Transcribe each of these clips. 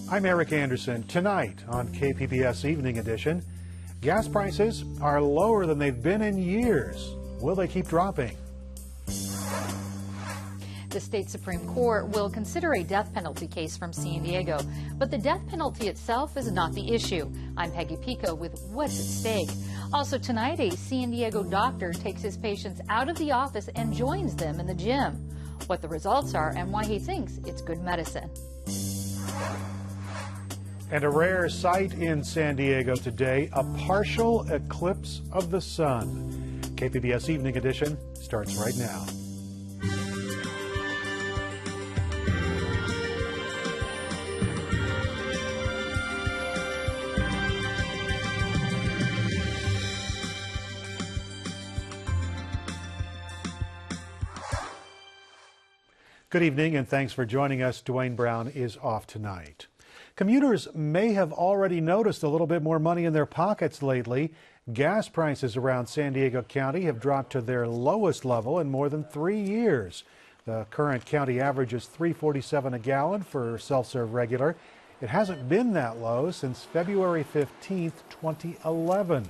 I'm Eric Anderson. Tonight on KPBS Evening Edition, gas prices are lower than they've been in years. Will they keep dropping? The state Supreme Court will consider a death penalty case from San Diego, but the death penalty itself is not the issue. I'm Peggy Pico with What's at Stake. Also tonight, a San Diego doctor takes his patients out of the office and joins them in the gym. What the results are and why he thinks it's good medicine. And a rare sight in San Diego today, a partial eclipse of the sun. KPBS Evening Edition starts right now. Good evening and thanks for joining us. Dwayne Brown is off tonight. Commuters may have already noticed a little bit more money in their pockets lately. Gas prices around San Diego County have dropped to their lowest level in more than 3 years. The current county average is $3.47 a gallon for self-serve regular. It hasn't been that low since February 15th, 2011.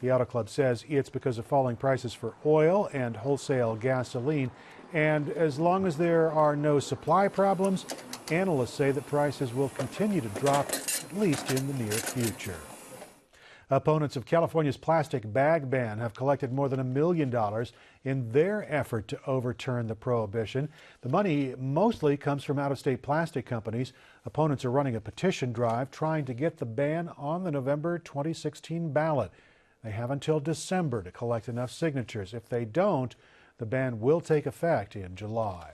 The Auto Club says it's because of falling prices for oil and wholesale gasoline. And as long as there are no supply problems, analysts say that prices will continue to drop, at least in the near future. Opponents of California's plastic bag ban have collected more than $1 million in their effort to overturn the prohibition. The money mostly comes from out-of-state plastic companies. Opponents are running a petition drive trying to get the ban on the November 2016 ballot. They have until December to collect enough signatures. If they don't, the ban will take effect in July.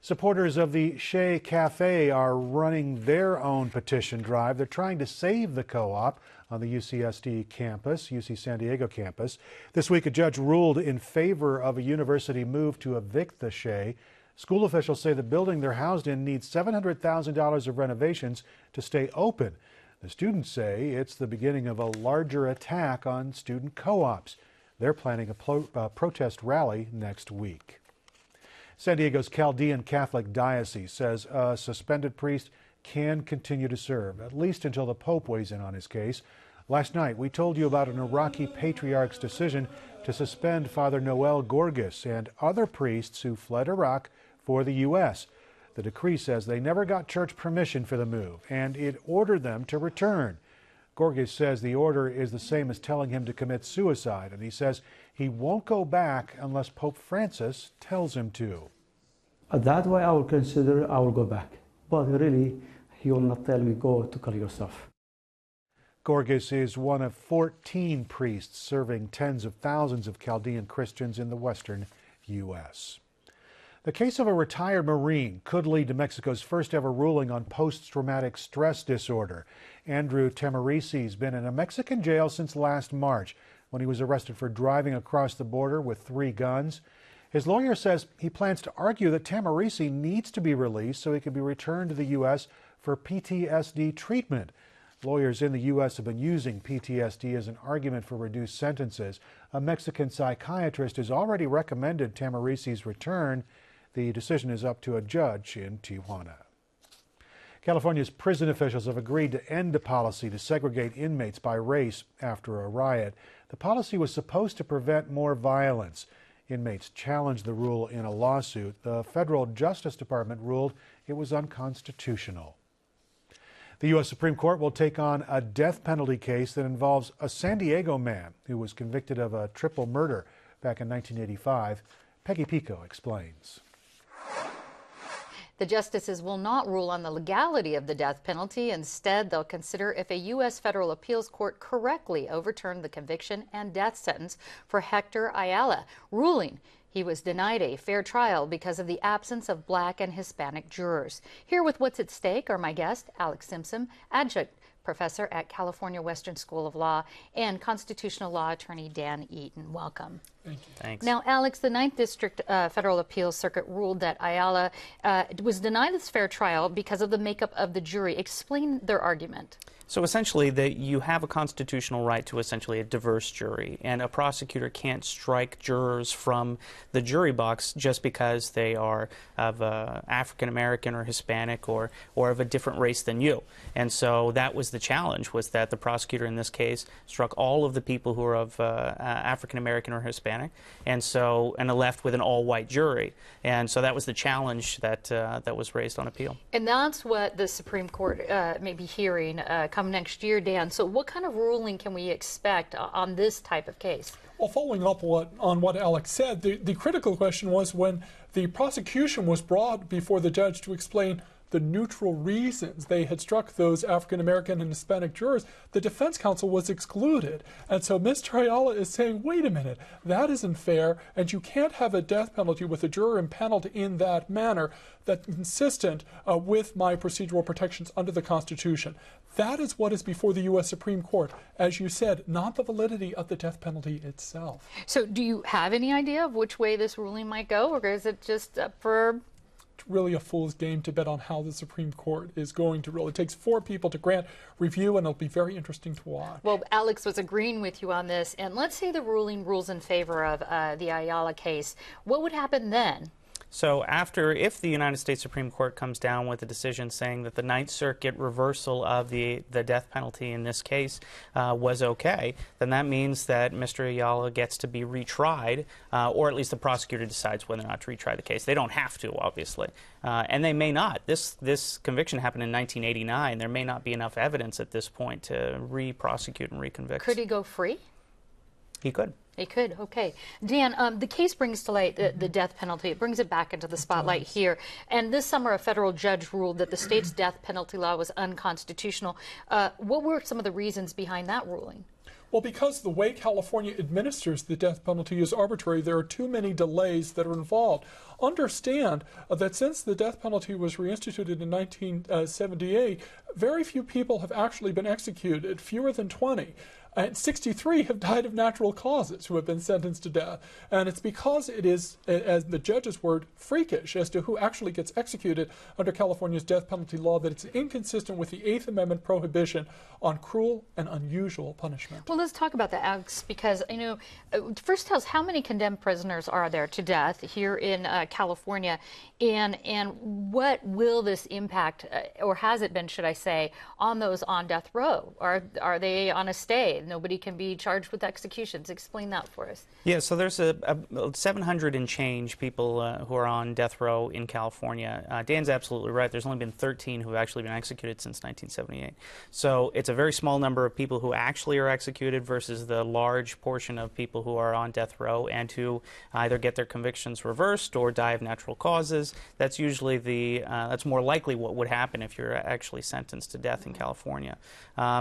Supporters of the Shea Cafe are running their own petition drive. They're trying to save the co-op on the UC San Diego campus. This week, a judge ruled in favor of a university move to evict the Shea. School officials say the building they're housed in needs $700,000 of renovations to stay open. The students say it's the beginning of a larger attack on student co-ops. They're planning a protest rally next week. San Diego's Chaldean Catholic Diocese says a suspended priest can continue to serve, at least until the Pope weighs in on his case. Last night, we told you about an Iraqi patriarch's decision to suspend Father Noel Gorgas and other priests who fled Iraq for the U.S. The decree says they never got church permission for the move, and it ordered them to return. Gorgas says the order is the same as telling him to commit suicide, and he says he won't go back unless Pope Francis tells him to. That way I will consider I will go back. But really, he will not tell me go to kill yourself. Gorgas is one of 14 priests serving tens of thousands of Chaldean Christians in the western U.S. The case of a retired Marine could lead to Mexico's first ever ruling on post-traumatic stress disorder. Andrew Tamarisi's been in a Mexican jail since last March when he was arrested for driving across the border with 3 guns. His lawyer says he plans to argue that Tamarisi needs to be released so he can be returned to the U.S. for PTSD treatment. Lawyers in the U.S. have been using PTSD as an argument for reduced sentences. A Mexican psychiatrist has already recommended Tamarisi's return. The decision is up to a judge in Tijuana. California's prison officials have agreed to end a policy to segregate inmates by race after a riot. The policy was supposed to prevent more violence. Inmates challenged the rule in a lawsuit. The federal Justice Department ruled it was unconstitutional. The U.S. Supreme Court will take on a death penalty case that involves a San Diego man who was convicted of a triple murder back in 1985. Peggy Pico explains. The justices will not rule on the legality of the death penalty. Instead, they'll consider if a U.S. federal appeals court correctly overturned the conviction and death sentence for Hector Ayala, ruling he was denied a fair trial because of the absence of Black and Hispanic jurors. Here with What's at Stake are my guest, Alex Simpson, adjunct professor at California Western School of Law, and constitutional law attorney Dan Eaton. Welcome. Thank you. Thanks. Now, Alex, the 9th District Federal Appeals Circuit ruled that Ayala was denied this fair trial because of the makeup of the jury. Explain their argument. So essentially, you have a constitutional right to essentially a diverse jury, and a prosecutor can't strike jurors from the jury box just because they are of African American or Hispanic or of a different race than you. And so that was the challenge, was that the prosecutor in this case struck all of the people who are of African American or Hispanic, and left with an all-white jury. And so that was the challenge that was raised on appeal. And that's what the Supreme Court may be hearing come next year, Dan. So what kind of ruling can we expect on this type of case? Well, following up on what Alex said, the critical question was when the prosecution was brought before the judge to explain the neutral reasons they had struck those African American and Hispanic jurors, the defense counsel was excluded. And so Mr. Ayala is saying, wait a minute, that isn't fair, and you can't have a death penalty with a juror impaneled in that manner that's consistent with my procedural protections under the Constitution. That is what is before the U.S. Supreme Court, as you said, not the validity of the death penalty itself. So do you have any idea of which way this ruling might go, or is it just for... It's really a fool's game to bet on how the Supreme Court is going to rule. It takes 4 people to grant review, and it'll be very interesting to watch. Well, Alex was agreeing with you on this, and let's say the ruling rules in favor of the Ayala case. What would happen then? So if the United States Supreme Court comes down with a decision saying that the Ninth Circuit reversal of the death penalty in this case was okay, then that means that Mr. Ayala gets to be retried, or at least the prosecutor decides whether or not to retry the case. They don't have to, obviously, and they may not. This conviction happened in 1989. There may not be enough evidence at this point to re-prosecute and reconvict. Could he go free? He could. He could. Okay. Dan, the case brings to light the death penalty. It brings it back into the spotlight here. And this summer, a federal judge ruled that the state's death penalty law was unconstitutional. What were some of the reasons behind that ruling? Well, because the way California administers the death penalty is arbitrary, there are too many delays that are involved. Understand that since the death penalty was reinstituted in 1978, very few people have actually been executed, fewer than 20. And 63 have died of natural causes who have been sentenced to death. And it's because it is, as the judge's word, freakish as to who actually gets executed under California's death penalty law that it's inconsistent with the 8th Amendment prohibition on cruel and unusual punishment. Well, let's talk about that, Alex, because, first tell us how many condemned prisoners are there to death here in California, and what will this impact, or has it been, should I say, on those on death row? Are they on a stay? Nobody can be charged with executions. Explain that for us. Yeah, so there's a 700 and change people who are on death row in California. Dan's absolutely right. There's only been 13 who have actually been executed since 1978. So it's a very small number of people who actually are executed versus the large portion of people who are on death row and who either get their convictions reversed or die of natural causes. That's usually that's more likely what would happen if you're actually sentenced to death in California.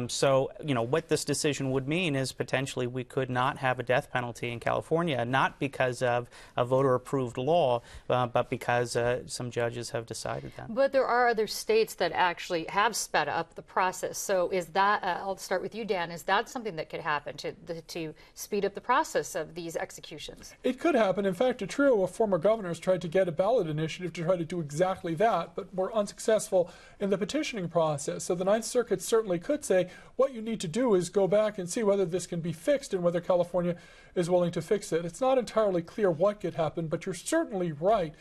So, what this decision would mean is potentially we could not have a death penalty in California, not because of a voter-approved law, but because some judges have decided that. But there are other states that actually have sped up the process. So is that, I'll start with you, Dan, is that something that could happen to speed up the process of these executions? It could happen. In fact, a trio of former governors tried to get a ballot initiative to try to do exactly that, but were unsuccessful in the petitioning process. So the Ninth Circuit certainly could say, what you need to do is go back and see whether this can be fixed and whether California is willing to fix it. It's not entirely clear what could happen, but you're certainly right,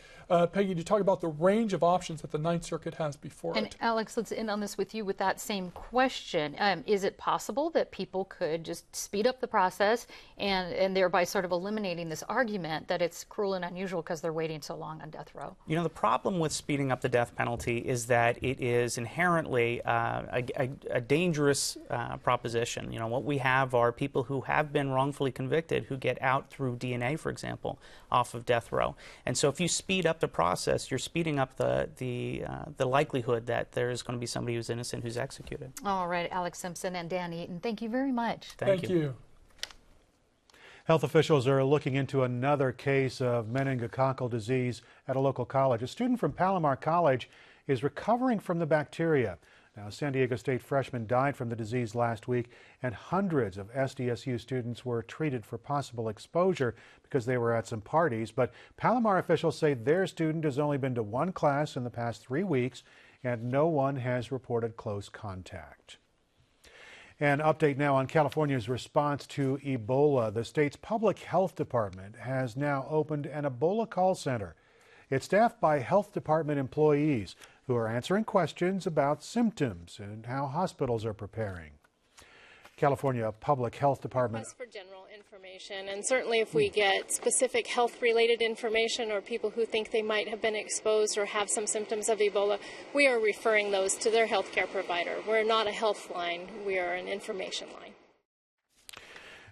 Peggy, to talk about the range of options that the Ninth Circuit has before it. And Alex, let's end on this with you with that same question. Is it possible that people could just speed up the process and thereby sort of eliminating this argument that it's cruel and unusual because they're waiting so long on death row? The problem with speeding up the death penalty is that it is inherently a dangerous proposition. What we have are people who have been wrongfully convicted who get out through DNA, for example, off of death row. And so if you speed up the process, you're speeding up the likelihood that there is going to be somebody who's innocent who's executed. All right, Alex Simpson and Dan Eaton, thank you very much. Thank you. Health officials are looking into another case of meningococcal disease at a local college. A student from Palomar College is recovering from the bacteria. Now, a San Diego State freshman died from the disease last week, and hundreds of SDSU students were treated for possible exposure because they were at some parties. But Palomar officials say their student has only been to one class in the past 3 weeks, and no one has reported close contact. An update now on California's response to Ebola. The state's public health department has now opened an Ebola call center. It's staffed by health department employees who are answering questions about symptoms and how hospitals are preparing. California Public Health Department. For general information, and certainly if we get specific health-related information or people who think they might have been exposed or have some symptoms of Ebola, we are referring those to their healthcare provider. We're not a health line, we are an information line.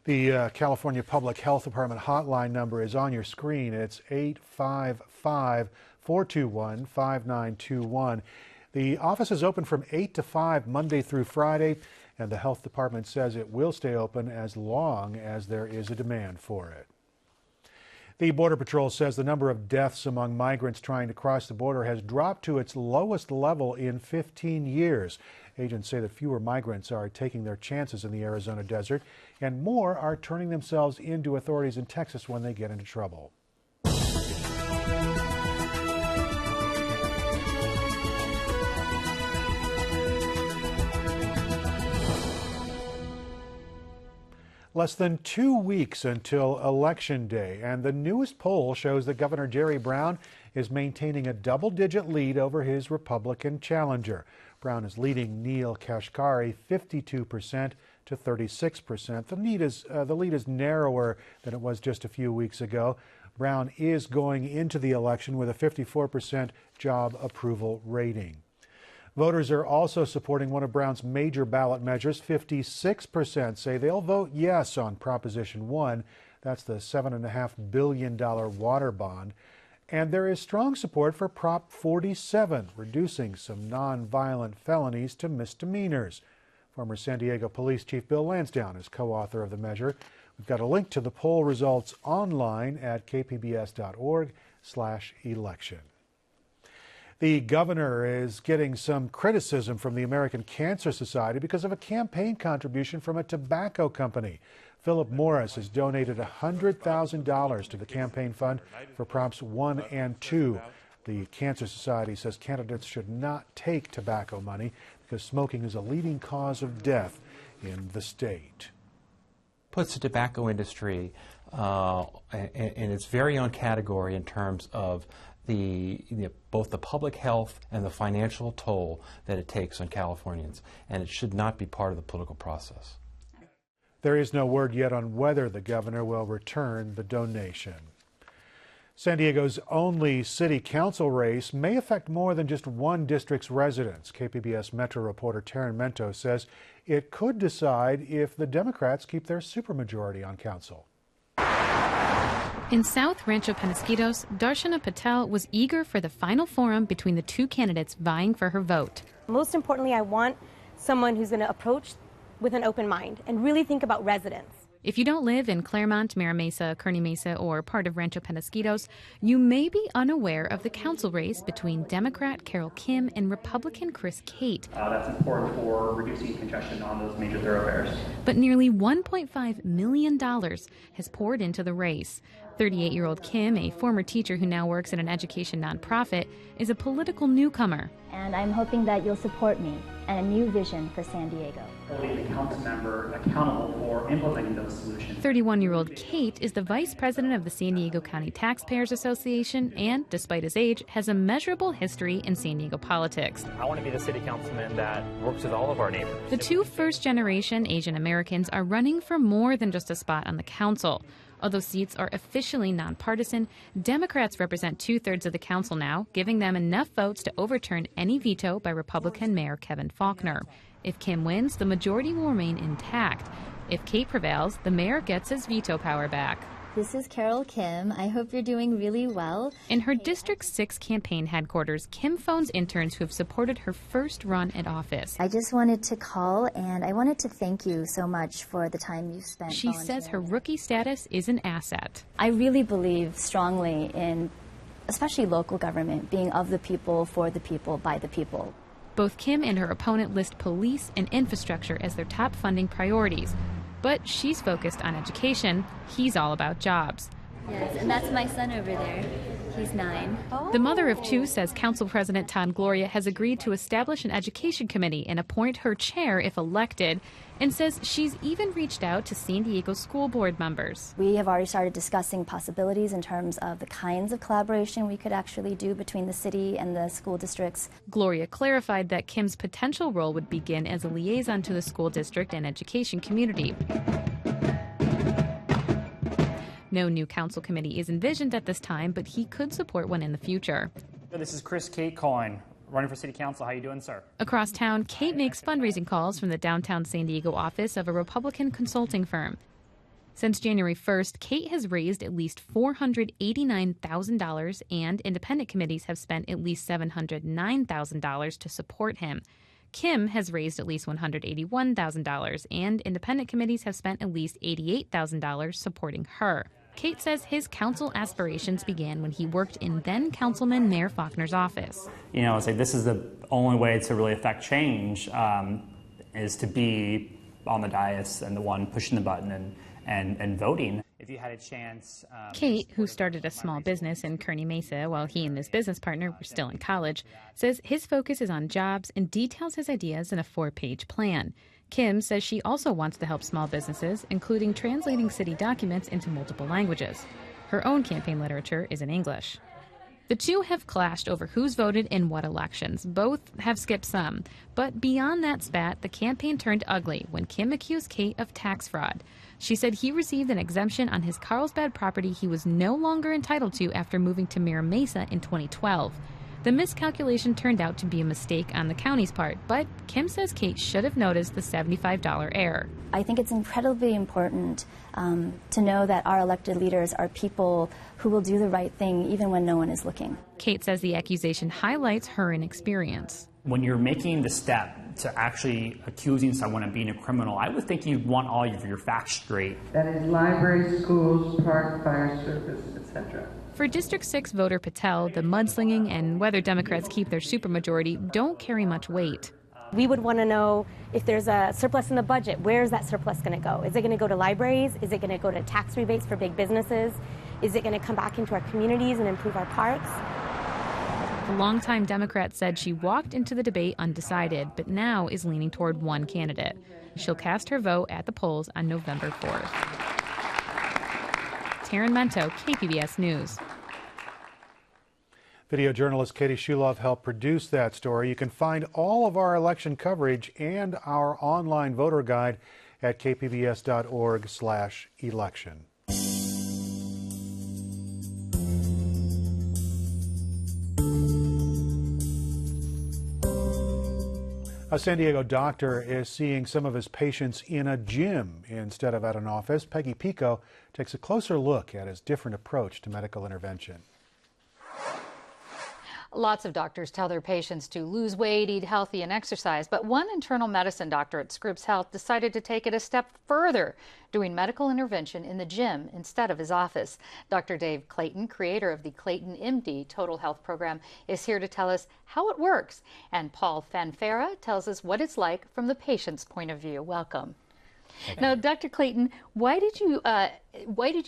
The California Public Health Department hotline number is on your screen. It's 855-421-5921. The office is open from 8 to 5 Monday through Friday, and the health department says it will stay open as long as there is a demand for it. The Border Patrol says the number of deaths among migrants trying to cross the border has dropped to its lowest level in 15 years. Agents say that fewer migrants are taking their chances in the Arizona desert, and more are turning themselves into authorities in Texas when they get into trouble. Less than 2 weeks until Election Day, and the newest poll shows that Governor Jerry Brown is maintaining a double-digit lead over his Republican challenger. Brown is leading Neil Kashkari 52% to 36%. The lead is narrower than it was just a few weeks ago. Brown is going into the election with a 54% job approval rating. Voters are also supporting one of Brown's major ballot measures. 56% say they'll vote yes on Proposition 1. That's the $7.5 billion water bond. And there is strong support for Prop 47, reducing some nonviolent felonies to misdemeanors. Former San Diego Police Chief Bill Lansdowne is co-author of the measure. We've got a link to the poll results online at kpbs.org/election. The governor is getting some criticism from the American Cancer Society because of a campaign contribution from a tobacco company. Philip Morris has donated $100,000 to the campaign fund for Props 1 and 2. The Cancer Society says candidates should not take tobacco money because smoking is a leading cause of death in the state. Puts the tobacco industry in its very own category in terms of both the public health and the financial toll that it takes on Californians, and it should not be part of the political process. There is no word yet on whether the governor will return the donation. San Diego's only city council race may affect more than just one district's residents. KPBS Metro reporter Taryn Mento says it could decide if the Democrats keep their supermajority on council. In South Rancho Peñasquitos, Darshana Patel was eager for the final forum between the two candidates vying for her vote. Most importantly, I want someone who's going to approach with an open mind and really think about residents. If you don't live in Clairemont, Mira Mesa, Kearny Mesa, or part of Rancho Peñasquitos, you may be unaware of the council race between Democrat Carol Kim and Republican Chris Cate. That's important for reducing congestion on those major thoroughfares. But nearly $1.5 million has poured into the race. 38-year-old Kim, a former teacher who now works at an education nonprofit, is a political newcomer. And I'm hoping that you'll support me and a new vision for San Diego. Holding the council member accountable for implementing those solutions. 31-year-old Cate is the vice president of the San Diego County Taxpayers Association and, despite his age, has a measurable history in San Diego politics. I want to be the city councilman that works with all of our neighbors. The two first-generation Asian Americans are running for more than just a spot on the council. Although seats are officially nonpartisan, Democrats represent 2/3 of the council now, giving them enough votes to overturn any veto by Republican Mayor Kevin Faulconer. If Kim wins, the majority will remain intact. If Cate prevails, the mayor gets his veto power back. This is Carol Kim. I hope you're doing really well. In her District 6 campaign headquarters, Kim phones interns who have supported her first run at office. I just wanted to call, and I wanted to thank you so much for the time you spent. She says her rookie status is an asset. I really believe strongly in, especially local government, being of the people, for the people, by the people. Both Kim and her opponent list police and infrastructure as their top funding priorities. But she's focused on education. He's all about jobs. Yes, and that's my son over there. He's 9. The mother of 2 says Council President Todd Gloria has agreed to establish an education committee and appoint her chair if elected, and says she's even reached out to San Diego school board members. We have already started discussing possibilities in terms of the kinds of collaboration we could actually do between the city and the school districts. Gloria clarified that Kim's potential role would begin as a liaison to the school district and education community. No new council committee is envisioned at this time, but he could support one in the future. This is Chris Kate Cohen, running for city council. How you doing, sir? Across town, Kate makes fundraising calls from the downtown San Diego office of a Republican consulting firm. Since January 1st, Kate has raised at least $489,000, and independent committees have spent at least $709,000 to support him. Kim has raised at least $181,000, and independent committees have spent at least $88,000 supporting her. Kate says his council aspirations began when he worked in then-Councilman Mayor Faulkner's office. You know, it's like this is the only way to really affect change is to be on the dais and the one pushing the button and voting. If you had a chance... Kate, who started a small business in Kearny Mesa while he and his business partner were still in college, says his focus is on jobs and details his ideas in a 4-page plan. Kim says she also wants to help small businesses, including translating city documents into multiple languages. Her own campaign literature is in English. The two have clashed over who's voted in what elections. Both have skipped some. But beyond that spat, the campaign turned ugly when Kim accused Kate of tax fraud. She said he received an exemption on his Carlsbad property he was no longer entitled to after moving to Mira Mesa in 2012. The miscalculation turned out to be a mistake on the county's part, but Kim says Kate should have noticed the $75 error. I think it's incredibly important to know that our elected leaders are people who will do the right thing even when no one is looking. Kate says the accusation highlights her inexperience. When you're making the step to actually accusing someone of being a criminal, I would think you'd want all of your facts straight. That is libraries, schools, park, fire service, etc. For District 6 voter Patel, the mudslinging and whether Democrats keep their supermajority don't carry much weight. We would want to know if there's a surplus in the budget. Where is that surplus going to go? Is it going to go to libraries? Is it going to go to tax rebates for big businesses? Is it going to come back into our communities and improve our parks? The longtime Democrat said she walked into the debate undecided, but now is leaning toward one candidate. She'll cast her vote at the polls on November 4th. Taryn Mento, KPBS News. Video journalist Katie Shulov helped produce that story. You can find all of our election coverage and our online voter guide at kpbs.org/election. A San Diego doctor is seeing some of his patients in a gym instead of at an office. Peggy Pico takes a closer look at his different approach to medical intervention. Lots of doctors tell their patients to lose weight, eat healthy, and exercise. But one internal medicine doctor at Scripps Health decided to take it a step further, doing medical intervention in the gym instead of his office. Dr. Dave Clayton, creator of the Clayton MD Total Health Program, is here to tell us how it works. And Paul Fanfara tells us what it's like from the patient's point of view. Welcome. Now, Dr. Clayton, why did you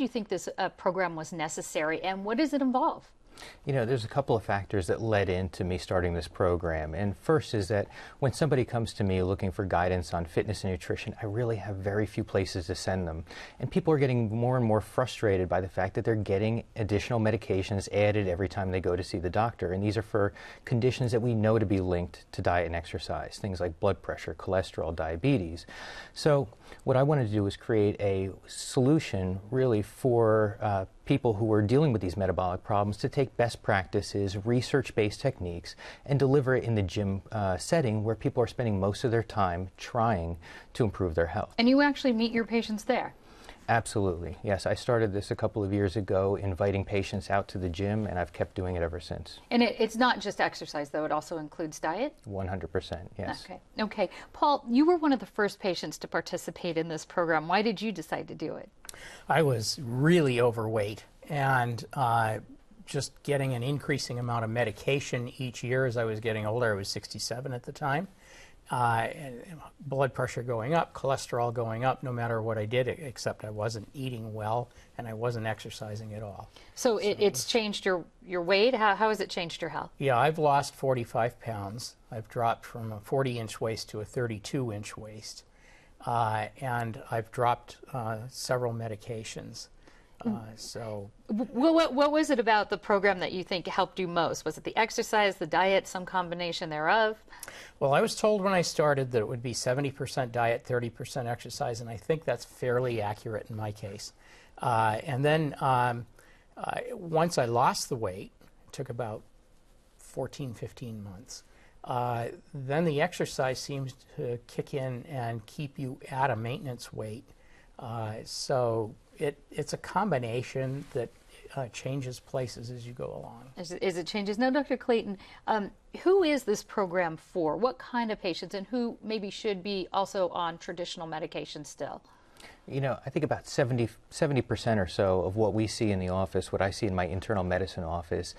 think this program was necessary, and what does it involve? You know, there's a couple of factors that led into me starting this program. And first is that when somebody comes to me looking for guidance on fitness and nutrition, I really have very few places to send them. And people are getting more and more frustrated by the fact that they're getting additional medications added every time they go to see the doctor. And these are for conditions that we know to be linked to diet and exercise, things like blood pressure, cholesterol, diabetes. So what I wanted to do was create a solution really for people who are dealing with these metabolic problems to take best practices, research-based techniques, and deliver it in the gym setting where people are spending most of their time trying to improve their health. And you actually meet your patients there? Absolutely, yes. I started this a couple of years ago, inviting patients out to the gym, and I've kept doing it ever since. And it's not just exercise, though. It also includes diet? 100%, yes. Okay. Paul, you were one of the first patients to participate in this program. Why did you decide to do it? I was really overweight, and just getting an increasing amount of medication each year as I was getting older. I was 67 at the time. And blood pressure going up, cholesterol going up, no matter what I did, except I wasn't eating well and I wasn't exercising at all. So it's changed your weight? How has it changed your health? Yeah, I've lost 45 pounds. I've dropped from a 40-inch waist to a 32-inch waist. And I've dropped several medications. So, what was it about the program that you think helped you most? Was it the exercise, the diet, some combination thereof? Well, I was told when I started that it would be 70% diet, 30% exercise, and I think that's fairly accurate in my case. And then once I lost the weight, it took about 14, 15 months. Then the exercise seems to kick in and keep you at a maintenance weight. So it's a combination that changes places as you go along. As it changes. Now, Dr. Clayton, who is this program for? What kind of patients, and who maybe should be also on traditional medication still? You know, I think about 70% or so of what we see in the office, what I see in my internal medicine office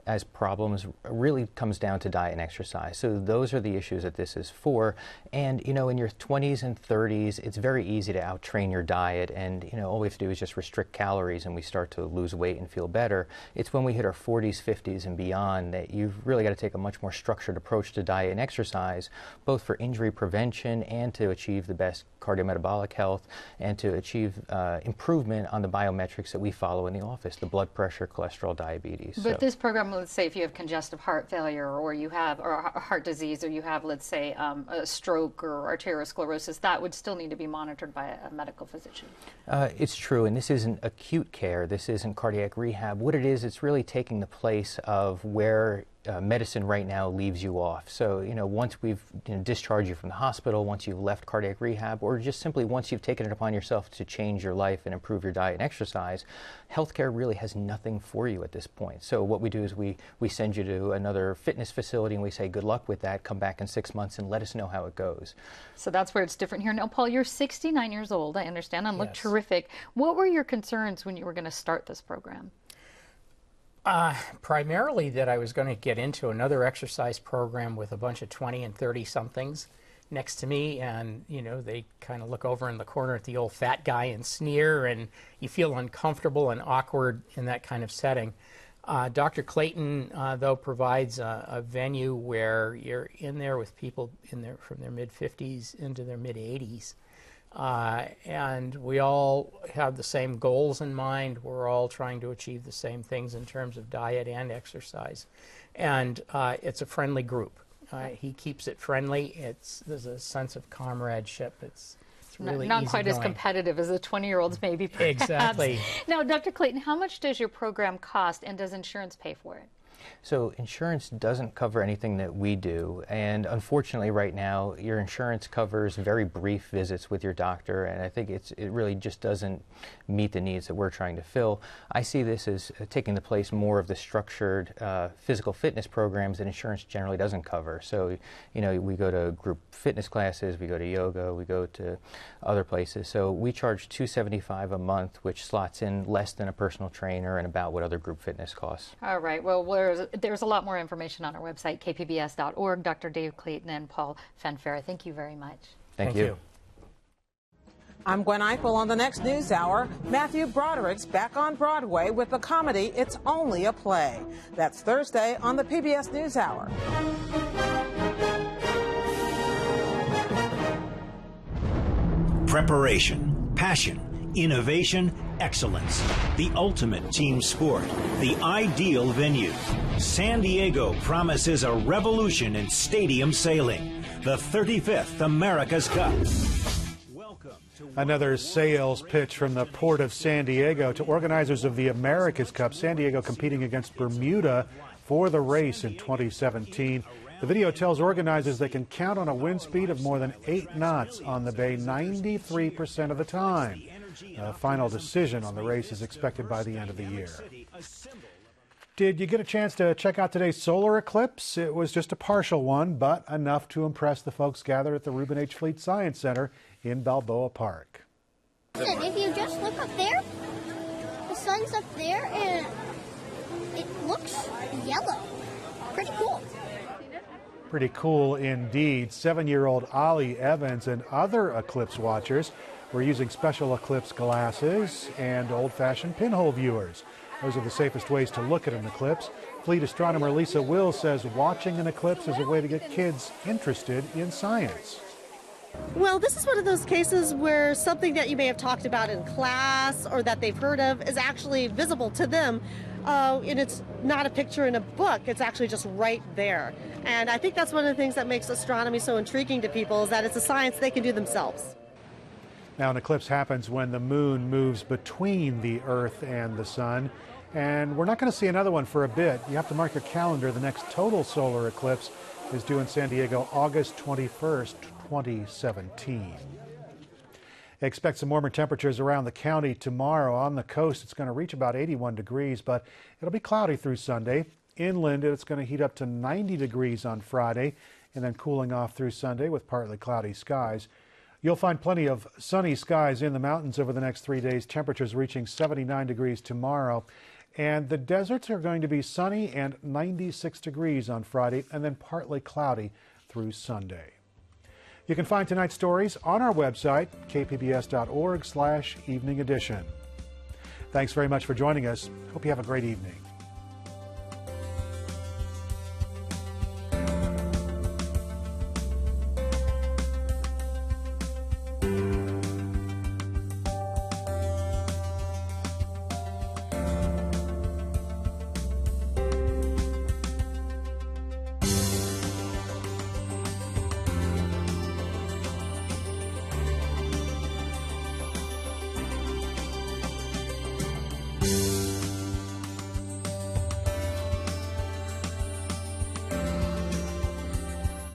as problems, really comes down to diet and exercise. So those are the issues that this is for. And, you know, in your 20s and 30s, it's very easy to out-train your diet. And, you know, all we have to do is just restrict calories and we start to lose weight and feel better. It's when we hit our 40s, 50s, and beyond that you've really got to take a much more structured approach to diet and exercise, both for injury prevention and to achieve the best cardiometabolic health and to achieve improvement on the biometrics that we follow in the office, the blood pressure, cholesterol, diabetes. But this program, let's say if you have congestive heart failure or you have heart disease or you have, let's say, a stroke or arteriosclerosis, that would still need to be monitored by a medical physician. It's true, and this isn't acute care. This isn't cardiac rehab. What it is, it's really taking the place of where medicine right now leaves you off. So, you know, once we've discharged you from the hospital, once you've left cardiac rehab, or just simply once you've taken it upon yourself to change your life and improve your diet and exercise, healthcare really has nothing for you at this point. So what we do is we send you to another fitness facility and we say, good luck with that, come back in 6 months and let us know how it goes. So that's where it's different here. Now, Paul, you're 69 years old, I understand, and look terrific. What were your concerns when you were going to start this program? Primarily that I was going to get into another exercise program with a bunch of 20 and 30 somethings next to me, and you know, they kind of look over in the corner at the old fat guy and sneer, and you feel uncomfortable and awkward in that kind of setting. Dr. Clayton, though, provides a venue where you're in there with people in there from their mid-50s into their mid-80s. And we all have the same goals in mind. We're all trying to achieve the same things in terms of diet and exercise. And it's a friendly group. He keeps it friendly. There's a sense of comradeship. It's really not quite as competitive as the 20-year-olds maybe, perhaps. Exactly. Now, Dr. Clayton, how much does your program cost, and does insurance pay for it? So insurance doesn't cover anything that we do, and unfortunately right now your insurance covers very brief visits with your doctor, and I think it really just doesn't meet the needs that we're trying to fill. I see this as taking the place more of the structured physical fitness programs that insurance generally doesn't cover. So, you know, we go to group fitness classes, we go to yoga, we go to other places. So we charge $275 a month, which slots in less than a personal trainer and about what other group fitness costs. All right. Well, there's a lot more information on our website, kpbs.org. Dr. Dave Clayton and Paul Fanfara, thank you very much. Thank you. I'm Gwen Eichel. On the next News Hour, Matthew Broderick's back on Broadway with the comedy It's Only a Play. That's Thursday on the PBS News Hour. Preparation, passion, innovation, excellence. The ultimate team sport. The ideal venue. San Diego promises a revolution in stadium sailing. The 35th America's Cup. Another sales pitch from the Port of San Diego to organizers of the America's Cup. San Diego competing against Bermuda for the race in 2017. The video tells organizers they can count on a wind speed of more than 8 knots on the bay 93% of the time. A final decision on the race is expected by the end of the year. Did you get a chance to check out today's solar eclipse? It was just a partial one, but enough to impress the folks gathered at the Reuben H. Fleet Science Center in Balboa Park. If you just look up there, the sun's up there, and looks yellow. Pretty cool. Pretty cool indeed. 7-year-old Ollie Evans and other eclipse watchers were using special eclipse glasses and old-fashioned pinhole viewers. Those are the safest ways to look at an eclipse. Fleet astronomer Lisa Will says watching an eclipse is a way to get kids interested in science. Well, this is one of those cases where something that you may have talked about in class or that they've heard of is actually visible to them. And it's not a picture in a book, it's actually just right there. And I think that's one of the things that makes astronomy so intriguing to people, is that it's a science they can do themselves. Now, an eclipse happens when the moon moves between the Earth and the sun. And we're not going to see another one for a bit. You have to mark your calendar. The next total solar eclipse is due in San Diego August 21st, 2017. Expect some warmer temperatures around the county tomorrow. On the coast, it's going to reach about 81 degrees, but it'll be cloudy through Sunday. Inland, it's going to heat up to 90 degrees on Friday and then cooling off through Sunday with partly cloudy skies. You'll find plenty of sunny skies in the mountains over the next 3 days, temperatures reaching 79 degrees tomorrow. And the deserts are going to be sunny and 96 degrees on Friday and then partly cloudy through Sunday. You can find tonight's stories on our website, kpbs.org/evening edition. Thanks very much for joining us. Hope you have a great evening.